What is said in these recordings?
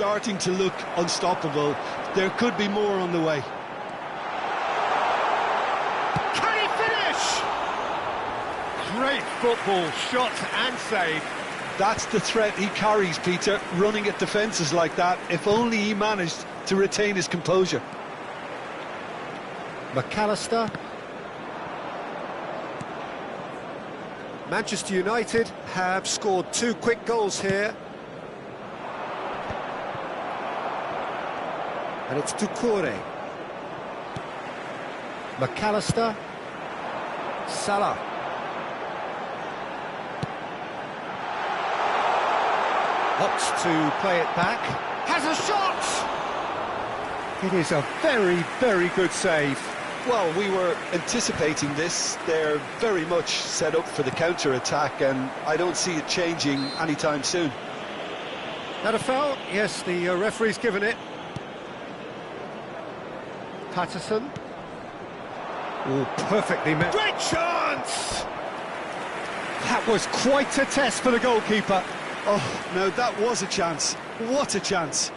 Starting to look unstoppable. There could be more on the way. Can he finish? Great football, shot and save. That's the threat he carries, Peter, running at defences like that. If only he managed to retain his composure. McAllister. Manchester United have scored 2 quick goals here. And it's Doucouré. McAllister. Salah. Opts to play it back. Has a shot! It is a very, very good save. Well, we were anticipating this. They're very much set up for the counter-attack, and I don't see it changing anytime soon. That a foul? Yes, the referee's given it. Patterson. Oh, perfectly met. Great chance! That was quite a test for the goalkeeper. Oh, no, that was a chance. What a chance.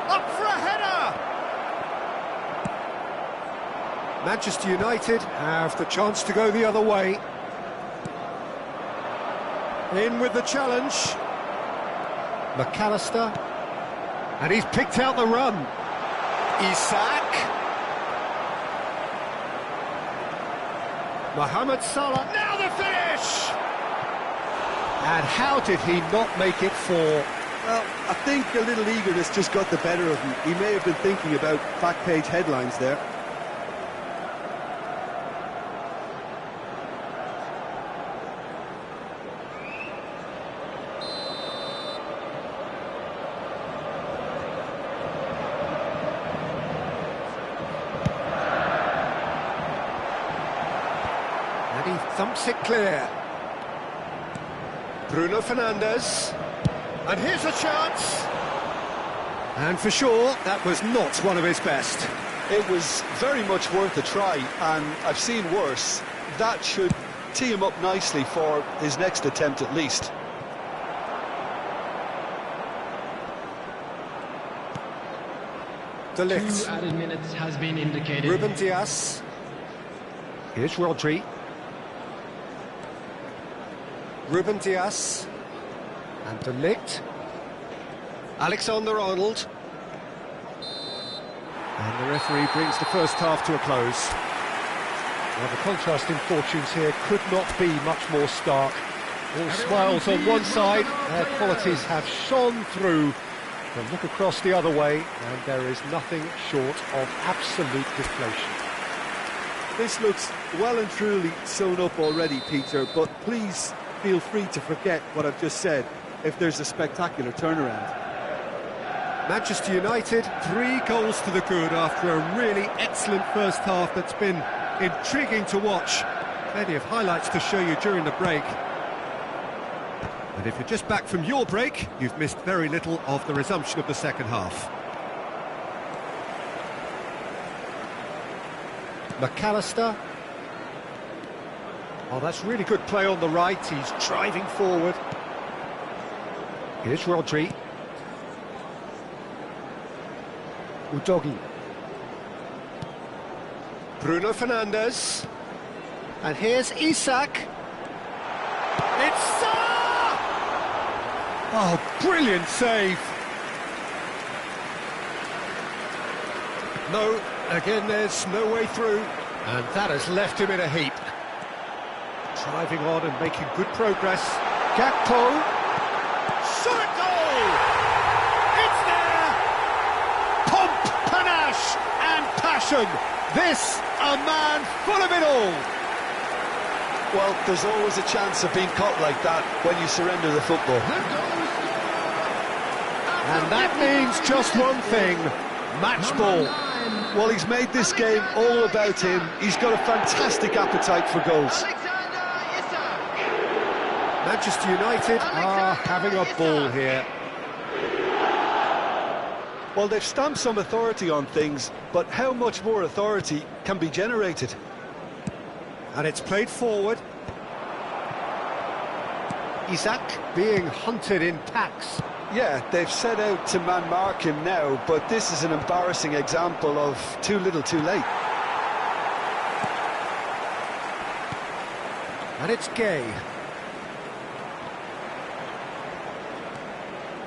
Up for a header! Manchester United have the chance to go the other way. In with the challenge. McAllister. And he's picked out the run. Isak. Mohamed Salah. Now the finish! And how did he not make it 4? Well, I think a little eagerness just got the better of him. He may have been thinking about back-page headlines there. And he thumps it clear. Bruno Fernandes. And here's a chance! And for sure, that was not one of his best. It was very much worth a try, and I've seen worse. That should tee him up nicely for his next attempt at least. De Ligt. 2 added minutes has been indicated. Ruben Dias. Here's Rodri. Ruben Dias. And De Ligt. Alexander-Arnold. And the referee brings the first half to a close. Well, the contrast in fortunes here could not be much more stark. All smiles on one side, their qualities have shone through. But look across the other way, and there is nothing short of absolute deflation. This looks well and truly sewn up already, Peter, but please feel free to forget what I've just said if there's a spectacular turnaround. Manchester United, 3 goals to the good after a really excellent first half that's been intriguing to watch. Plenty of highlights to show you during the break. And if you're just back from your break, you've missed very little of the resumption of the second half. McAllister. Oh, that's really good play on the right. He's driving forward. Here's Rodri. Udogi. Bruno Fernandes. And here's Isak. It's Salah! Oh, brilliant save. No, again there's no way through. And that has left him in a heap. Driving on and making good progress. Gakpo. Shot goal! It's there! Pomp, panache and passion. This, a man full of it all. Well, there's always a chance of being caught like that when you surrender the football. And that means just one thing, match ball. Well, he's made this game all about him. He's got a fantastic appetite for goals. Manchester United are having a ball here. Well, they've stamped some authority on things, but how much more authority can be generated? And it's played forward. Isak being hunted in packs. Yeah, they've set out to man-mark him now, but this is an embarrassing example of too little too late. And it's Gay.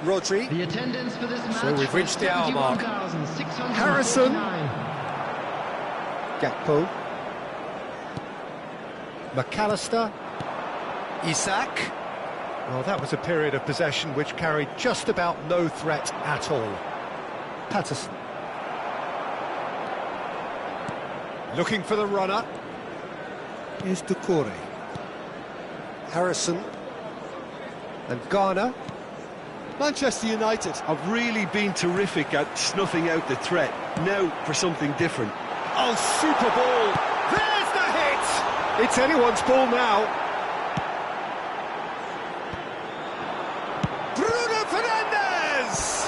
Rodri. The attendance for this match. So we've reached the hour mark. Harrison. Gakpo. McAllister. Isak. Well, that was a period of possession which carried just about no threat at all. Patterson. Looking for the runner. Here's Doucouré. Harrison. And Garner. Manchester United have really been terrific at snuffing out the threat. Now for something different. Oh, super ball! There's the hit! It's anyone's ball now. Bruno Fernandes!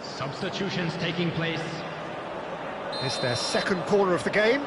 Substitutions taking place. It's their second corner of the game.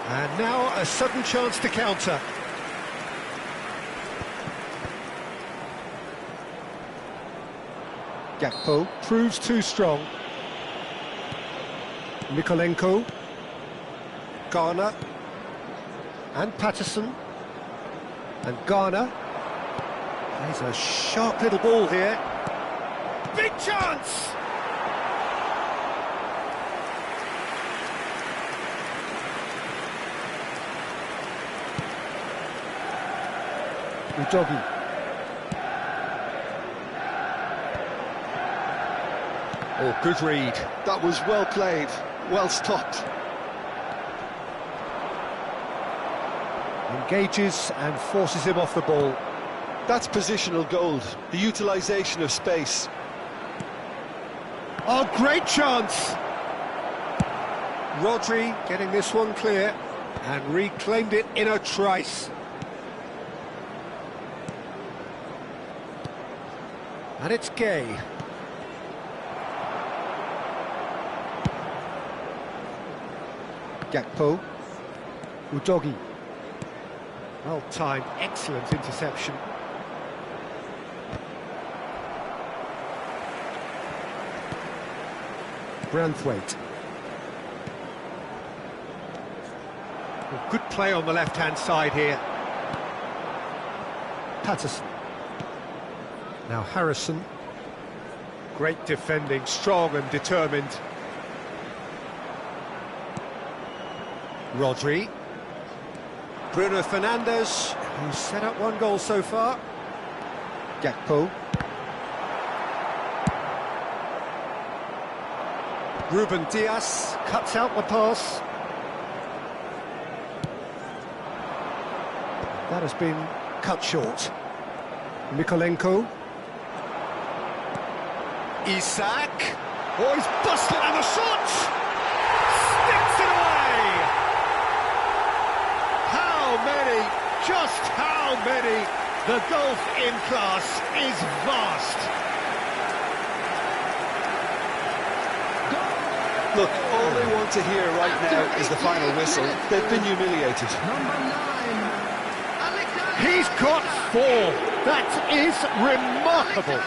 And now a sudden chance to counter. Gakpo proves too strong. Mykolenko. Garner. And Patterson. And Garner. There's a sharp little ball here. Big chance! Udogi. Oh, good read. That was well played, well stopped. Engages and forces him off the ball. That's positional gold, the utilisation of space. Oh, great chance! Rodri getting this one clear and reclaimed it in a trice. And it's Gay. Gakpo. Udogi. Well timed, excellent interception. Branthwaite. Well, good play on the left-hand side here. Patterson. Now Harrison. Great defending, strong and determined. Rodri. Bruno Fernandes, who's set up one goal so far. Gakpo. Ruben Dias cuts out the pass. That has been cut short. Mykolenko. Isak. Oh, he's busted, and the shot! Sticks it away! How many, just how many? The gulf in class is vast. Look, all they want to hear right now is the final whistle. They've been humiliated. Number 9, Alexander He's got 4. That is remarkable.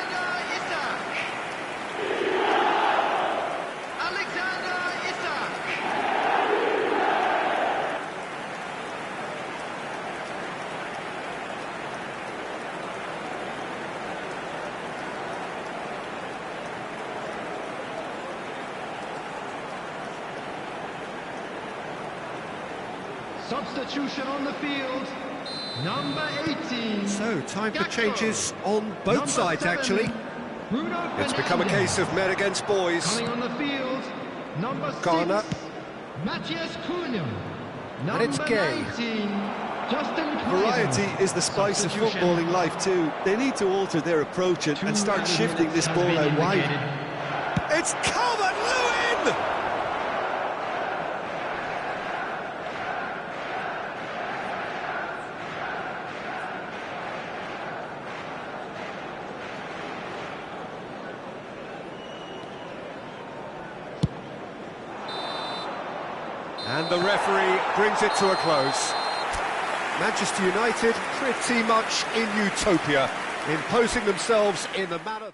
Alexander Isak. Substitution on the field. Number 18. So, time for Gakpo. changes on both Number sides, 7, actually. Bruno It's become a Fernandes. case of men against boys. Coming on the field, number 6, Garner. Matthias Cunha. And it's Number Gay. 19, Justin Kluivert. Variety is the spice of Substitution. footballing life too. They need to alter their approach and start 2 shifting this has ball been out wide. indicated. It's Calvert-Lewin! And the referee brings it to a close. Manchester United pretty much in utopia, imposing themselves in the manner...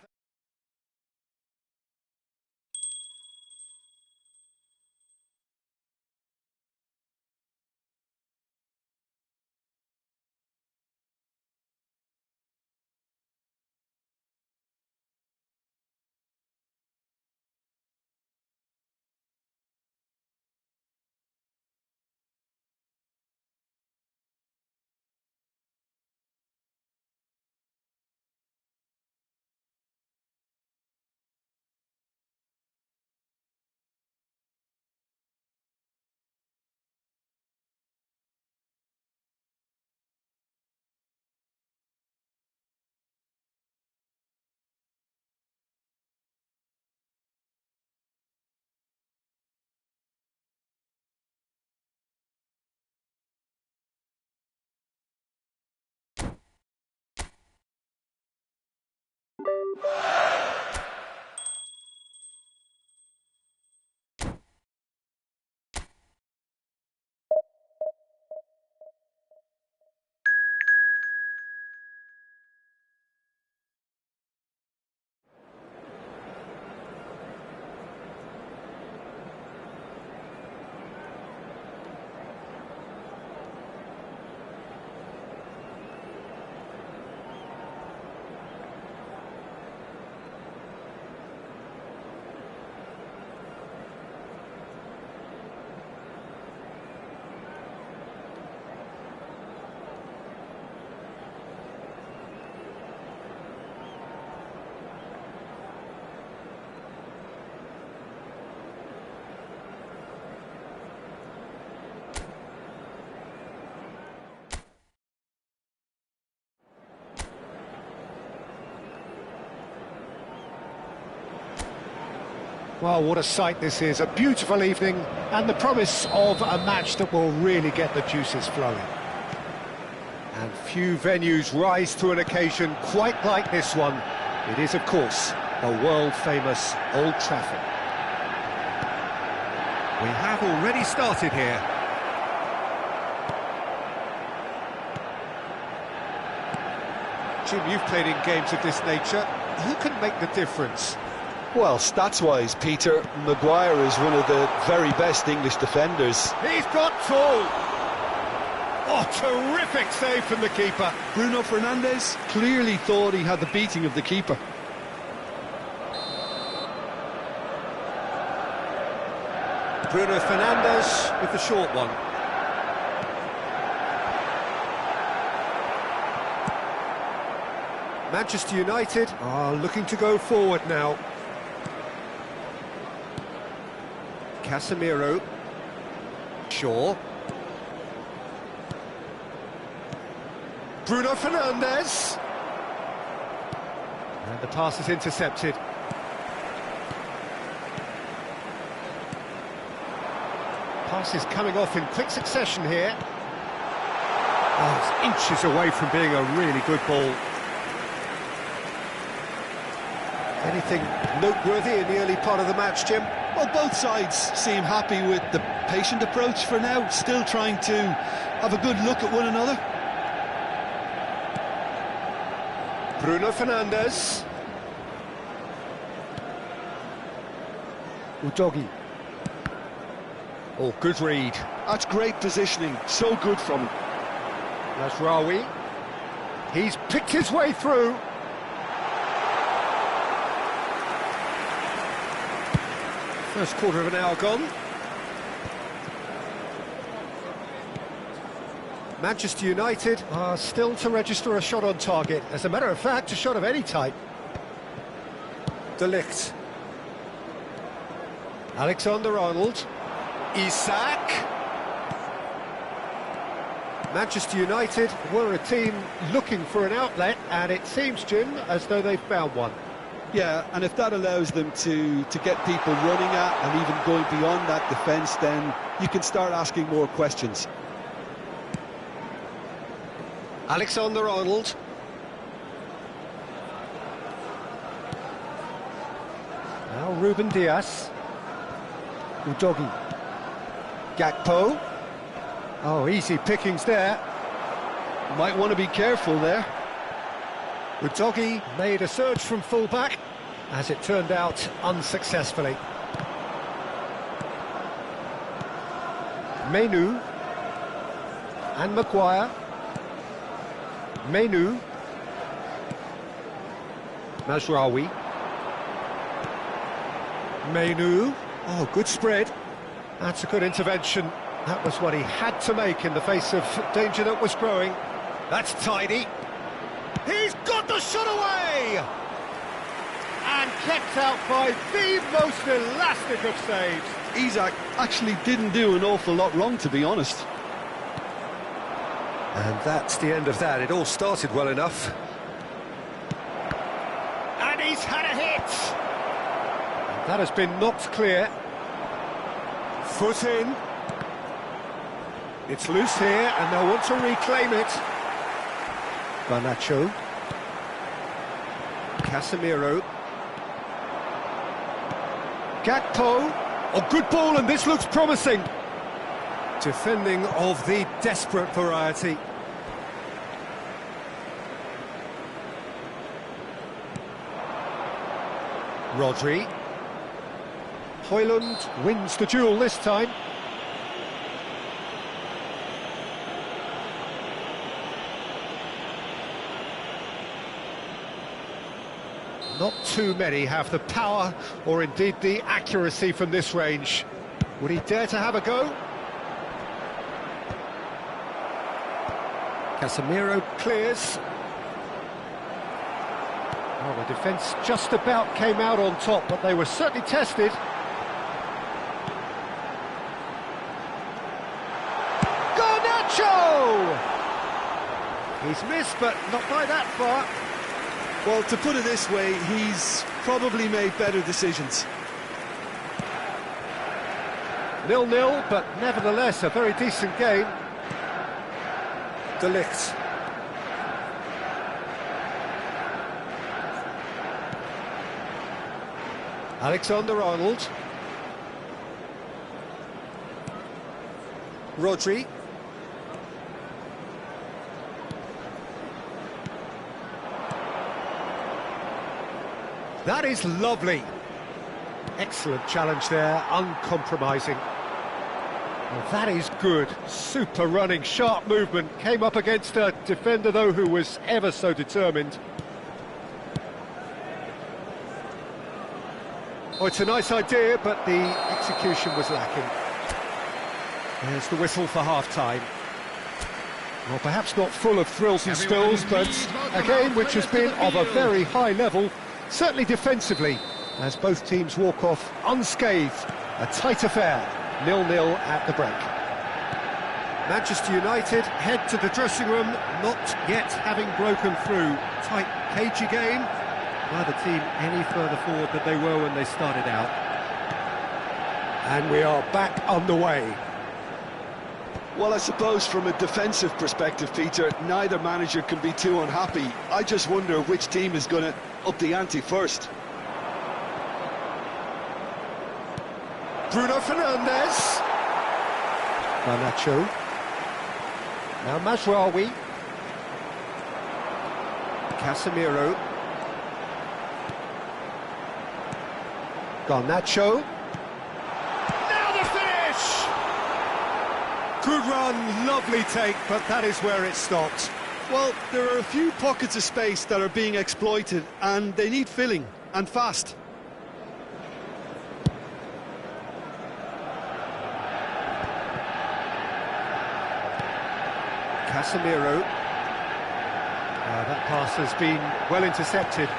Well, what a sight this is, a beautiful evening and the promise of a match that will really get the juices flowing. And few venues rise to an occasion quite like this one. It is, of course, the world-famous Old Trafford. We have already started here. Jim, you've played in games of this nature. Who can make the difference? Well, stats-wise, Peter, Maguire is one of the very best English defenders. He's got two! Oh, terrific save from the keeper. Bruno Fernandes clearly thought he had the beating of the keeper. Bruno Fernandes with the short one. Manchester United are looking to go forward now. Casemiro. Shaw. Bruno Fernandes. And the pass is intercepted. Pass is coming off in quick succession here. Oh, it's inches away from being a really good ball. Anything noteworthy in the early part of the match, Jim? Well, both sides seem happy with the patient approach for now, still trying to have a good look at one another. Bruno Fernandes. Udogi. Oh, good read. That's great positioning, so good from him. Mazraoui. He's picked his way through. First quarter of an hour gone. Manchester United are still to register a shot on target. As a matter of fact, a shot of any type. De Ligt. Alexander-Arnold. Isak. Manchester United were a team looking for an outlet, and it seems, Jim, as though they've found one. Yeah, and if that allows them to get people running at and even going beyond that defence, then you can start asking more questions. Alexander-Arnold. Now Ruben Dias. Udogi. Gakpo. Oh, easy pickings there. Might want to be careful there. Udogi made a surge from full-back, as it turned out unsuccessfully. Menu. And Maguire. Menu. Mazraoui. Menu. Oh, good spread. That's a good intervention. That was what he had to make in the face of danger that was growing. That's tidy. He's got the shot away! And kept out by the most elastic of saves. Isak actually didn't do an awful lot wrong, to be honest. And that's the end of that. It all started well enough. And he's had a hit! And that has been knocked clear. Foot in. It's loose here, and they'll want to reclaim it. Garnacho. Casemiro. Gakpo. Oh, good ball, and this looks promising. Defending of the desperate variety. Rodri. Højlund wins the duel this time. Not too many have the power or indeed the accuracy from this range. Would he dare to have a go? Casemiro clears. Well, the defence just about came out on top, but they were certainly tested. Garnacho! He's missed, but not by that far. Well, to put it this way, he's probably made better decisions. 0-0, but nevertheless a very decent game. De Ligt. Alexander-Arnold. Rodri. That is lovely. Excellent challenge there, uncompromising. Well, that is good. Super running, sharp movement. Came up against a defender, though, who was ever so determined. Oh, it's a nice idea, but the execution was lacking. There's the whistle for half-time. Well, perhaps not full of thrills and spills, but a game which has been of a very high level, certainly defensively, as both teams walk off unscathed. A tight affair, 0-0 at the break. Manchester United head to the dressing room, not yet having broken through. Tight, cagey game. Neither team any further forward than they were when they started out. And we are back underway. Well, I suppose from a defensive perspective, Peter, neither manager can be too unhappy. I just wonder which team is going to up the ante first. Bruno Fernandes. Garnacho. Now Mazraoui. Casemiro. Garnacho. Now the finish! Good run, lovely take, but that is where it stopped. Well, there are a few pockets of space that are being exploited, and they need filling, and fast. Casemiro. That pass has been well intercepted.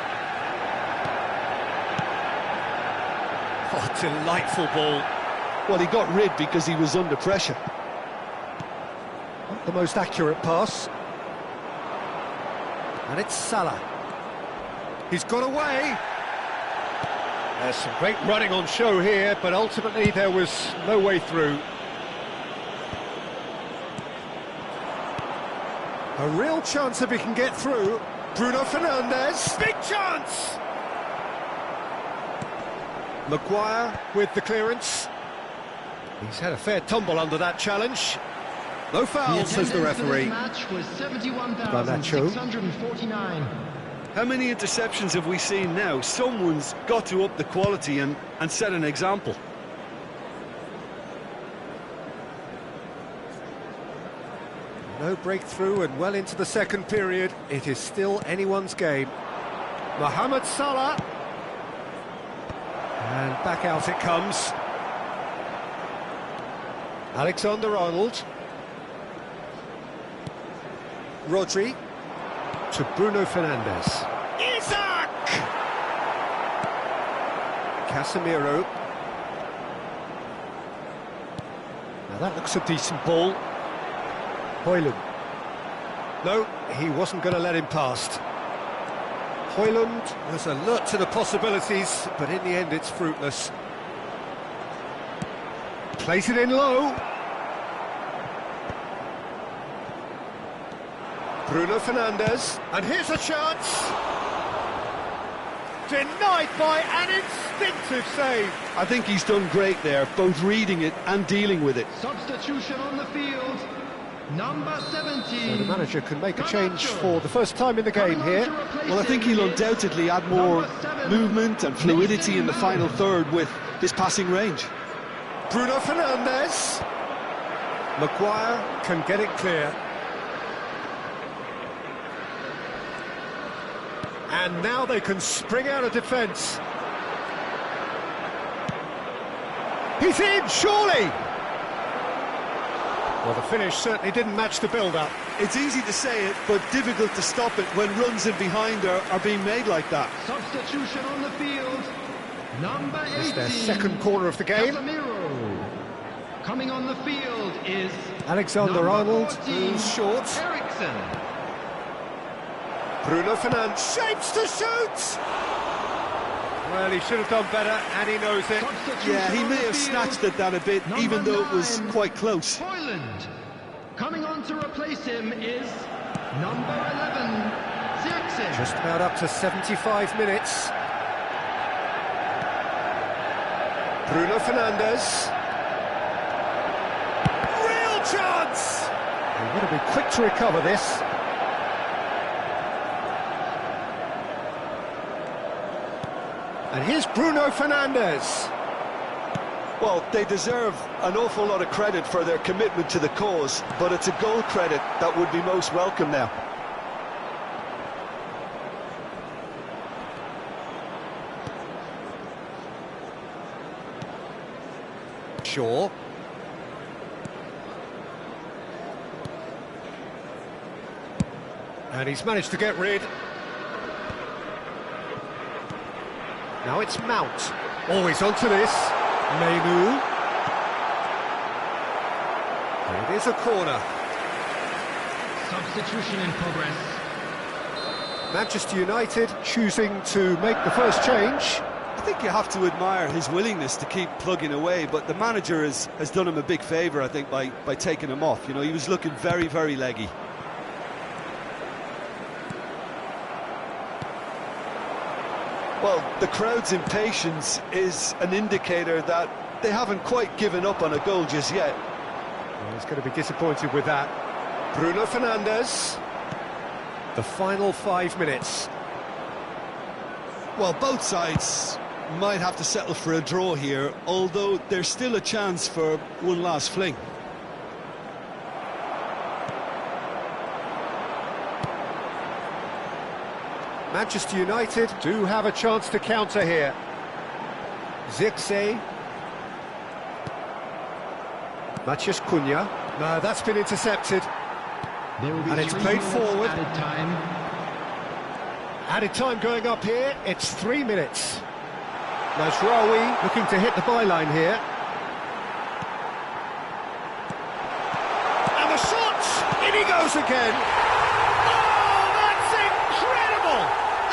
Oh, delightful ball. Well, he got rid because he was under pressure. Not the most accurate pass. And it's Salah. He's got away. There's some great running on show here, but ultimately there was no way through. A real chance if he can get through. Bruno Fernandes. Big chance! Maguire with the clearance. He's had a fair tumble under that challenge. No foul, says the referee. Match was 71,649. How many interceptions have we seen now? Someone's got to up the quality and set an example. No breakthrough and well into the second period. It is still anyone's game. Mohamed Salah. And back out it comes. Alexander-Arnold. Rodri. To Bruno Fernandes. Isaac! Casemiro. Now that looks a decent ball. Højlund. No, he wasn't going to let him past. Højlund was alert to the possibilities, but in the end it's fruitless. Plays it in low. Bruno Fernandes, and here's a chance. Denied by an instinctive save. I think he's done great there, both reading it and dealing with it. Substitution on the field. Number 17. So the manager can make a change for the first time in the game here. Well, I think he'll undoubtedly add more movement and fluidity in the final third with his passing range. Bruno Fernandes. Maguire can get it clear. And now they can spring out of defence. He's in, surely! Well, the finish certainly didn't match the build-up. It's easy to say it, but difficult to stop it when runs in behind are being made like that. Substitution on the field. Number 18. It's their second corner of the game. Casemiro. Coming on the field is Alexander-Arnold, who's short. Eriksen. Bruno Fernandes shapes to shoot! Well, he should have done better, and he knows it. Yeah, he may have snatched at that a bit, even though it was quite close. Hoyland. Coming on to replace him is number 11, Zirkzee. Just about up to 75 minutes. Bruno Fernandes. Real chance! He would have been quick to recover this. And here's Bruno Fernandes. Well, they deserve an awful lot of credit for their commitment to the cause, but it's a goal credit that would be most welcome now. Shaw. And he's managed to get rid. Now it's Mount. Always onto this. Mainoo. And it is a corner. Substitution in progress. Manchester United choosing to make the first change. I think you have to admire his willingness to keep plugging away, but the manager has done him a big favour, I think, by taking him off. You know, he was looking very, very leggy. Well, the crowd's impatience is an indicator that they haven't quite given up on a goal just yet. Well, he's going to be disappointed with that. Bruno Fernandes. The final 5 minutes. Well, both sides might have to settle for a draw here, although there's still a chance for one last fling. Manchester United do have a chance to counter here. Zirkzee. Matheus Cunha. No, that's been intercepted. And it's played forward. Added time. Added time going up here. It's 3 minutes. Mazraoui looking to hit the byline here. And the shot! In he goes again. Oh, that's incredible!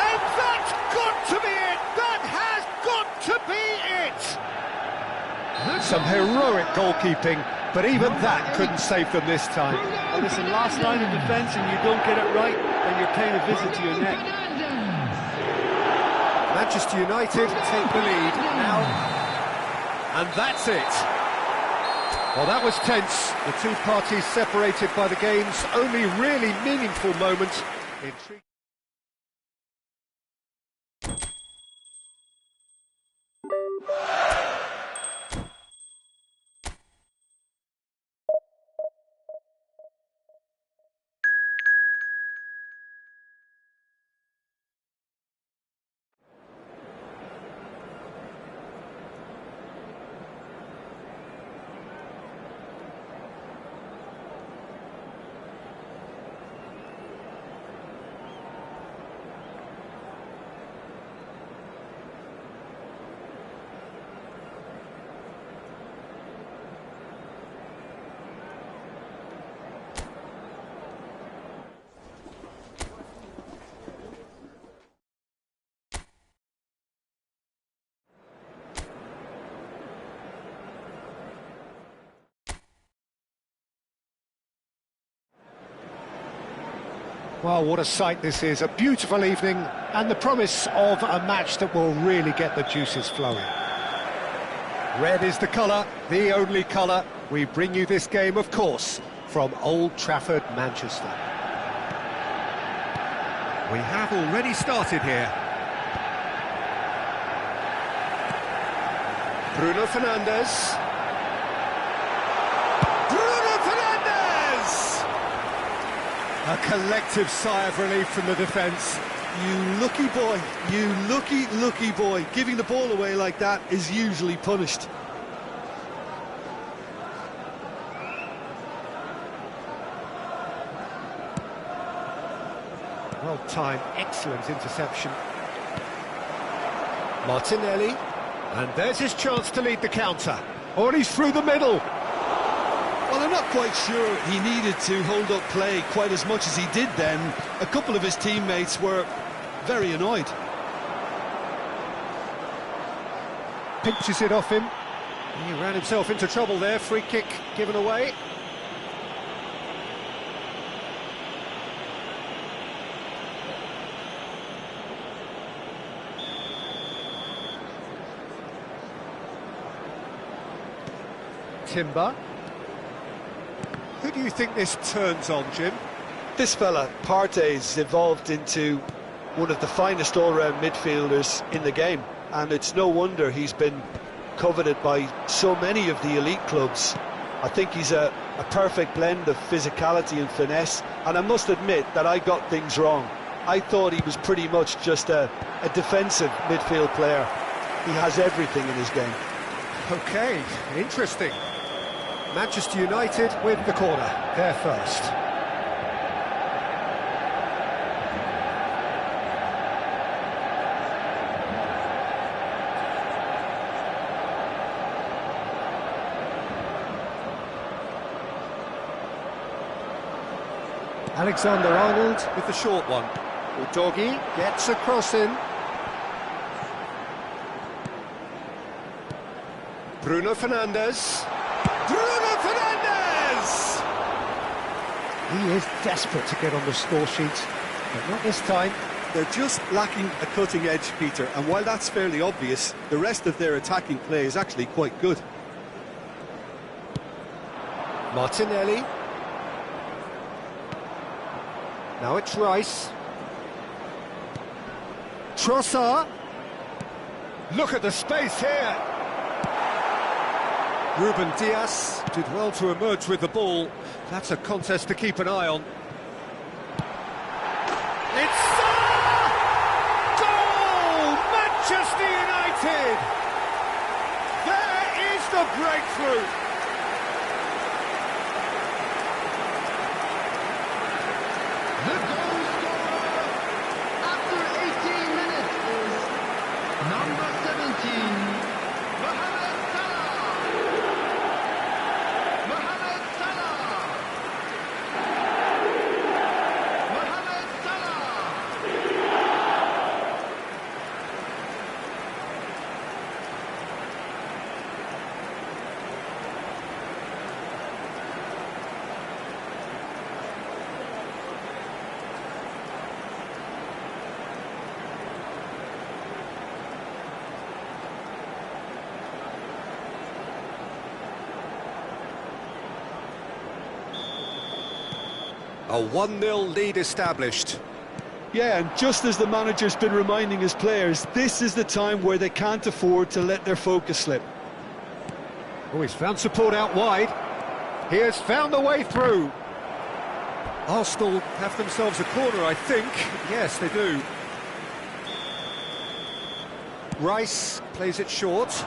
And that's got to be it! That has got to be it! Some heroic goalkeeping, but even that couldn't save them this time. Well, listen, last line of defence and you don't get it right, then you're paying a visit to your net. Manchester United take the lead now, and that's it. Well, that was tense. The two parties separated by the game's only really meaningful moment. Well, what a sight this is. A beautiful evening and the promise of a match that will really get the juices flowing. Red is the colour, the only colour. We bring you this game, of course, from Old Trafford, Manchester. We have already started here. Bruno Fernandes. A collective sigh of relief from the defence. You lucky boy, you lucky boy. Giving the ball away like that is usually punished. Well timed, excellent interception. Martinelli, and there's his chance to lead the counter. Oh, and he's through the middle. Well, I'm not quite sure he needed to hold up play quite as much as he did then. A couple of his teammates were very annoyed. pinches it off him. He ran himself into trouble there, free kick given away. Timber. Who do you think this turns on, Jim? This fella, Partey's evolved into one of the finest all-round midfielders in the game, and it's no wonder he's been coveted by so many of the elite clubs. I think he's a perfect blend of physicality and finesse, and I must admit that I got things wrong. I thought he was pretty much just a defensive midfield player. He has everything in his game. Okay, interesting. Manchester United with the corner, there first. Alexander-Arnold with the short one. Udogie gets a cross in. Bruno Fernandes. Bruno Fernandes! He is desperate to get on the score sheet, but not this time. They're just lacking a cutting edge, Peter, and while that's fairly obvious, the rest of their attacking play is actually quite good. Martinelli. Now it's Rice. Trossard. Look at the space here. Ruben Dias did well to emerge with the ball. That's a contest to keep an eye on. It's goal! Manchester United! There is the breakthrough! The goal scorer after 18 minutes is number 17, Mohamed Salah. Mohamed Salah. Mohamed Salah. A 1-0 lead established. Yeah, and just as the manager's been reminding his players, this is the time where they can't afford to let their focus slip. Oh, he's found support out wide. He has found the way through. Arsenal have themselves a corner, I think. Yes, they do. Rice plays it short.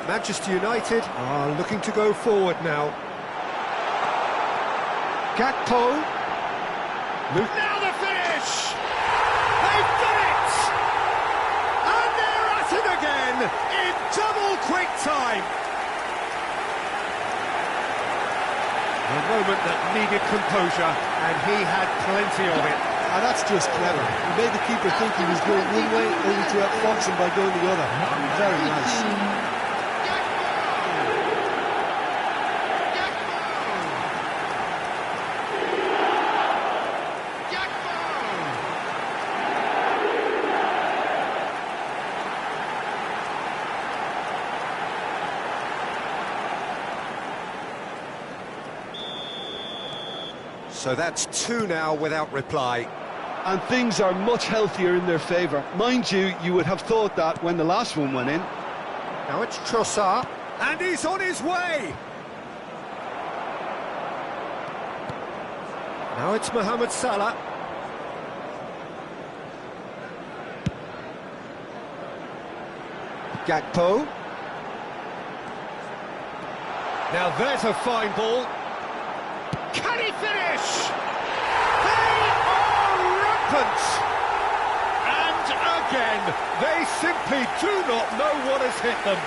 Manchester United are looking to go forward now. Gakpo. Now the finish! They've done it! And they're at it again in double quick time. A moment that needed composure, and he had plenty of it. And that's just clever. He made the keeper think he was going one way, only to outfox him by going the other. Very nice. So that's 2 now without reply. And things are much healthier in their favour. Mind you, you would have thought that when the last one went in. Now it's Trossard, and he's on his way! Now it's Mohamed Salah. Gakpo. Now there's a fine ball. Can he finish? They are rampant! And again, they simply do not know what has hit them.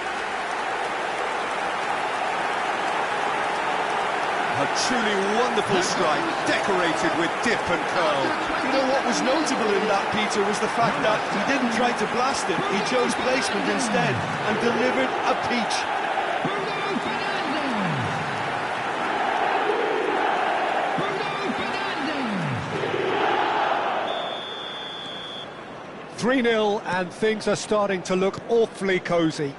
A truly wonderful strike, decorated with dip and curl. You know what was notable in that, Peter, was the fact that he didn't try to blast it. He chose placement instead and delivered a peach. Bruno Fernandes! 3-0 and things are starting to look awfully cosy.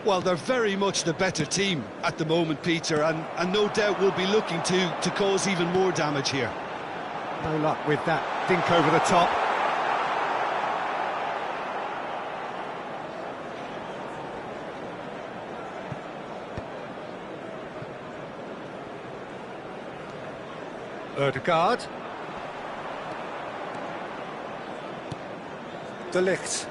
Well, they're very much the better team at the moment, Peter, and no doubt will be looking to cause even more damage here. No luck with that dink over the top. Ødegaard. De Ligt.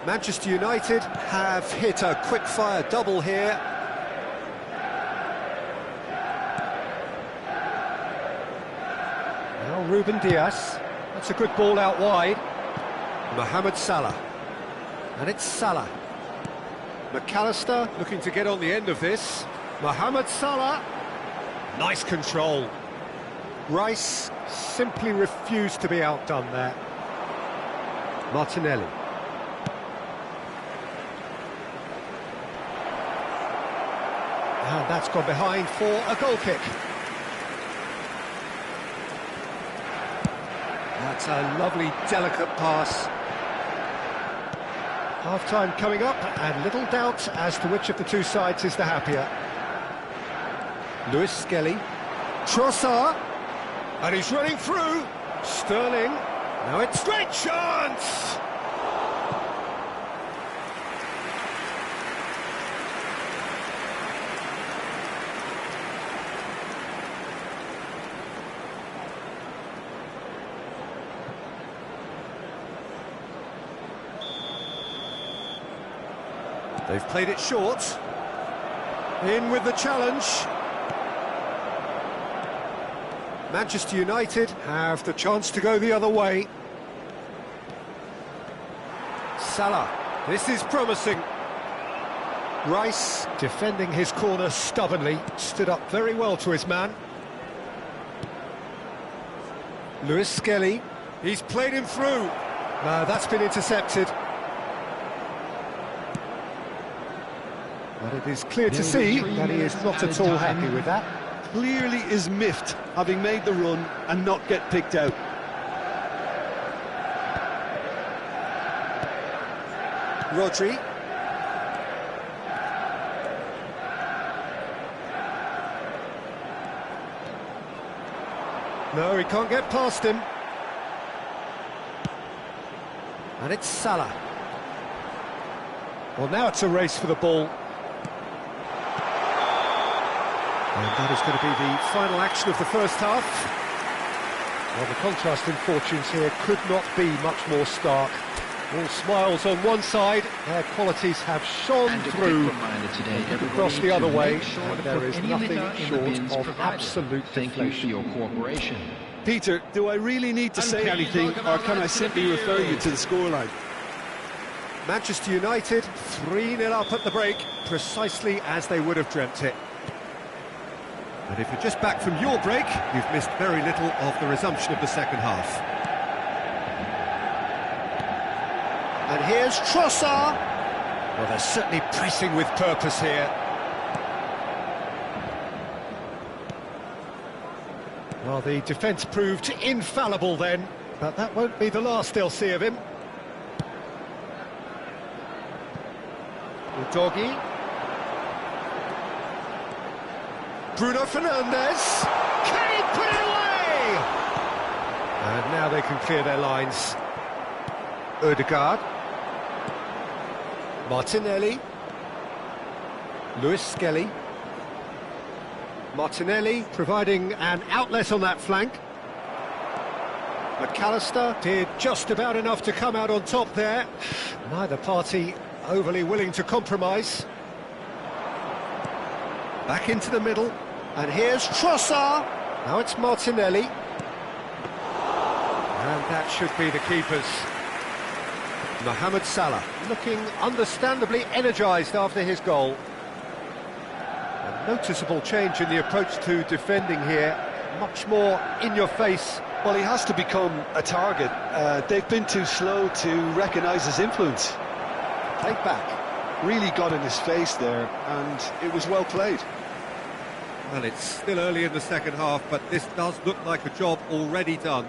Manchester United have hit a quick-fire double here. Now Ruben Dias. That's a good ball out wide. Mohamed Salah. And it's Salah. McAllister looking to get on the end of this. Mohamed Salah. Nice control. Rice simply refused to be outdone there. Martinelli. And that's gone behind for a goal kick. That's a lovely, delicate pass. Half-time coming up, and little doubt as to which of the two sides is the happier. Lewis Skelly. Trossard. And he's running through. Sterling. Now it's great chance! They've played it short. In with the challenge. Manchester United have the chance to go the other way. Salah. This is promising. Rice defending his corner stubbornly. Stood up very well to his man. Lewis Skelly. He's played him through. No, that's been intercepted. But it is clear to see that he is not at all happy with that. Clearly is miffed, having made the run and not get picked out. Rodri. No, he can't get past him. And it's Salah. Well, now it's a race for the ball. And that is going to be the final action of the first half. Well, the contrast in fortunes here could not be much more stark. All smiles on one side, their qualities have shone through. Across the other way, and there is nothing short of absolute deflation. Your cooperation. Peter, do I really need to say anything, or can I simply refer you to the scoreline? Manchester United 3-0 up at the break, precisely as they would have dreamt it. And if you're just back from your break, you've missed very little of the resumption of the second half. And here's Trossard. Well, they're certainly pressing with purpose here. Well, the defence proved infallible then, but that won't be the last they'll see of him. Udogie. Bruno Fernandes. Can he put it away? And now they can clear their lines. Ødegaard. Martinelli. Lewis Skelly. Martinelli providing an outlet on that flank. McAllister did just about enough to come out on top there. Neither party overly willing to compromise. Back into the middle. And here's Trossard. Now it's Martinelli. And that should be the keepers. Mohamed Salah looking understandably energised after his goal. Noticeable change in the approach to defending here. Much more in your face. Well, he has to become a target. They've been too slow to recognise his influence. Take back. Really got in his face there, and it was well played. Well, it's still early in the second half, but this does look like a job already done.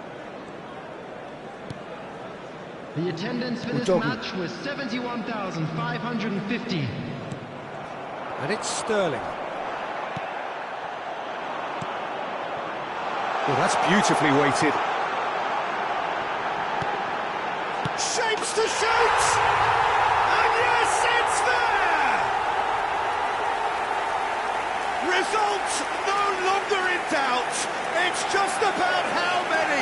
The attendance for this match was 71,550. And it's Sterling. Well, that's beautifully weighted. Shapes to shoot! And yes, it's there! Result no longer in doubt. It's just about how many.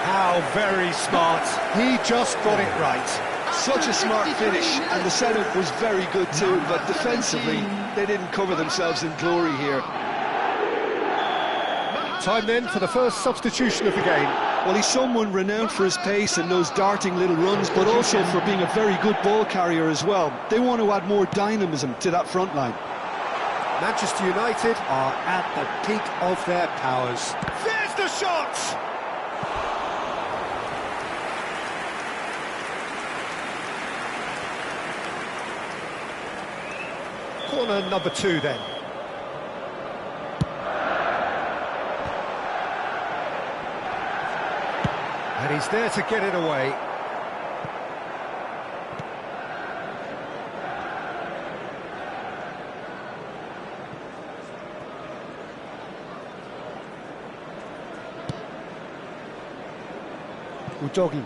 How very smart. He just got it right. Such a smart finish, and the setup was very good too, but defensively, they didn't cover themselves in glory here. Time then for the first substitution of the game. Well, he's someone renowned for his pace and those darting little runs, but also for being a very good ball carrier as well. They want to add more dynamism to that front line. Manchester United are at the peak of their powers. There's the shot! Corner number 2 then. And he's there to get it away. Udogi.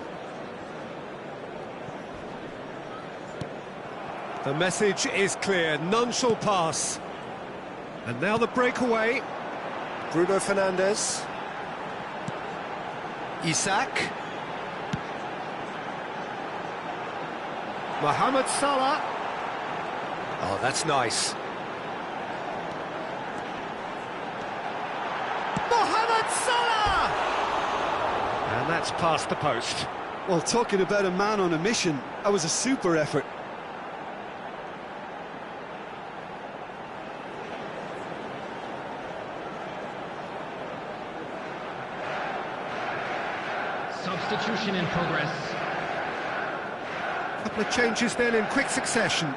The message is clear, none shall pass. And now the breakaway. Bruno Fernandes. Isak. Mohamed Salah. Oh, that's nice. Mohamed Salah! And that's past the post. Well, talking about a man on a mission, that was a super effort. Substitution in progress. Couple of changes then in quick succession.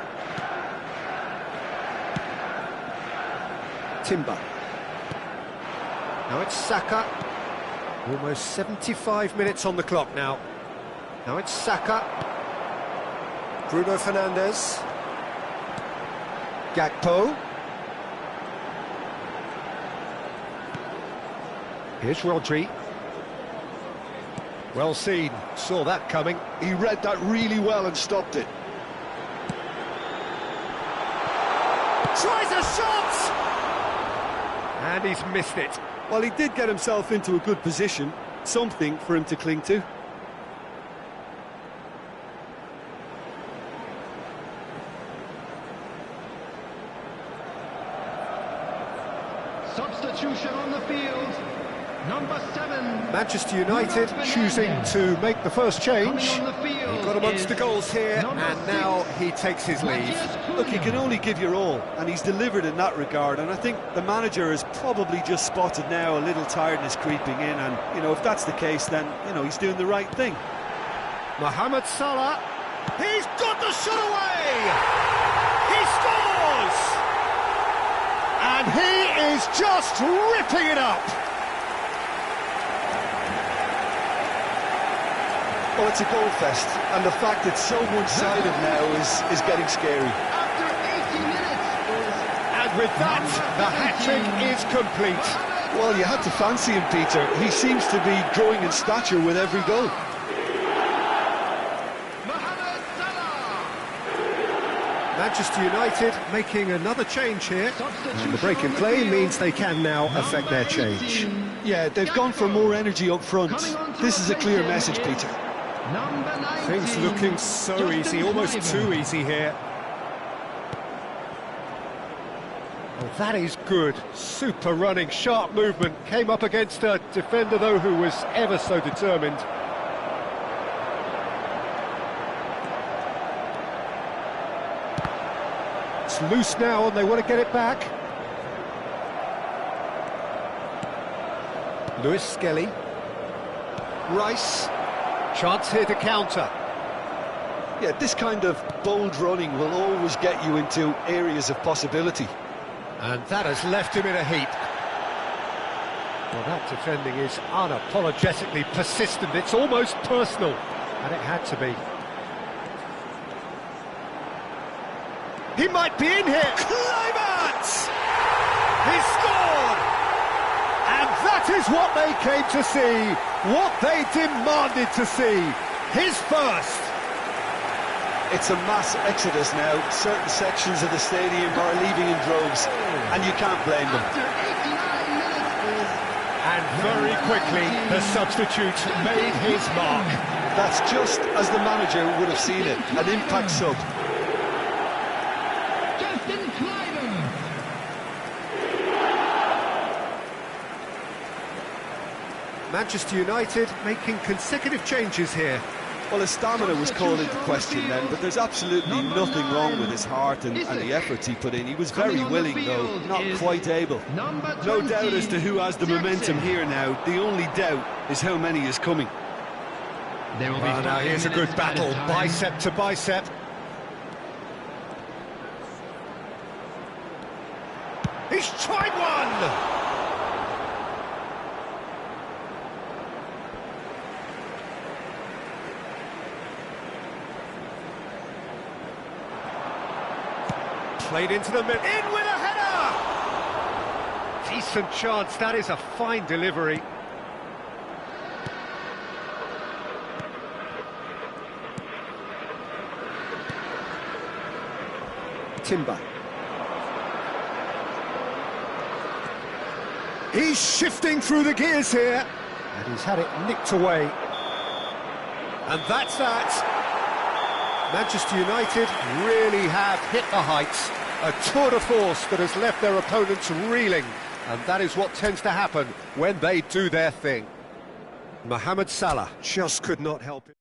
Timber. Now it's Saka. Almost 75 minutes on the clock now. Now it's Saka. Bruno Fernandes. Gakpo. Here's Rodri. Well seen, saw that coming. He read that really well and stopped it. Tries a shot! And he's missed it. Well, he did get himself into a good position, something for him to cling to. Substitution on the field. Number 7. Manchester United choosing to make the first change. He got amongst the goals here, and now he takes his leave. Look, you can only give your all, and he's delivered in that regard, and I think the manager has probably just spotted now a little tiredness creeping in, and, you know, if that's the case, then, you know, he's doing the right thing. Mohamed Salah. He's got the shot away! He scores! And he is just ripping it up. Well, it's a goal fest, and the fact it's so one-sided now is getting scary. After 80 minutes. And with that, the hat-trick is complete. Well, you had to fancy him, Peter. He seems to be growing in stature with every goal. Mohamed Salah. Manchester United making another change here. And the break in play means they can now affect their change. Yeah, they've gone for more energy up front. This is a clear message, Peter. Number 19. Things looking so easy, almost too easy here. Oh, that is good. Super running, sharp movement. Came up against a defender, though, who was ever so determined. It's loose now and they want to get it back. Lewis Skelly. Rice. Chance here to counter. Yeah, this kind of bold running will always get you into areas of possibility. And that has left him in a heap. Well, that defending is unapologetically persistent. It's almost personal, and it had to be. He might be in here. Kluivert! He scored! And that is what they came to see, what they demanded to see. His first. It's a mass exodus now. Certain sections of the stadium are leaving in droves, and you can't blame them. After 89 minutes, And very quickly, the substitute made his mark. That's just as the manager would have seen it, an impact sub. Justin Kluivert. Manchester United making consecutive changes here. Well, his stamina was called into question then, but there's absolutely nothing wrong with his heart and the efforts he put in. He was very willing, though, not quite able. No doubt as to who has the momentum here now. The only doubt is how many is coming. There will be Now here's a good battle, bicep to bicep. He's tried one! Played into the middle. In with a header! Decent chance, that is a fine delivery. Timber. He's shifting through the gears here. And he's had it nicked away. And that's that. Manchester United really have hit the heights. A tour de force that has left their opponents reeling. And that is what tends to happen when they do their thing. Mohamed Salah just could not help it.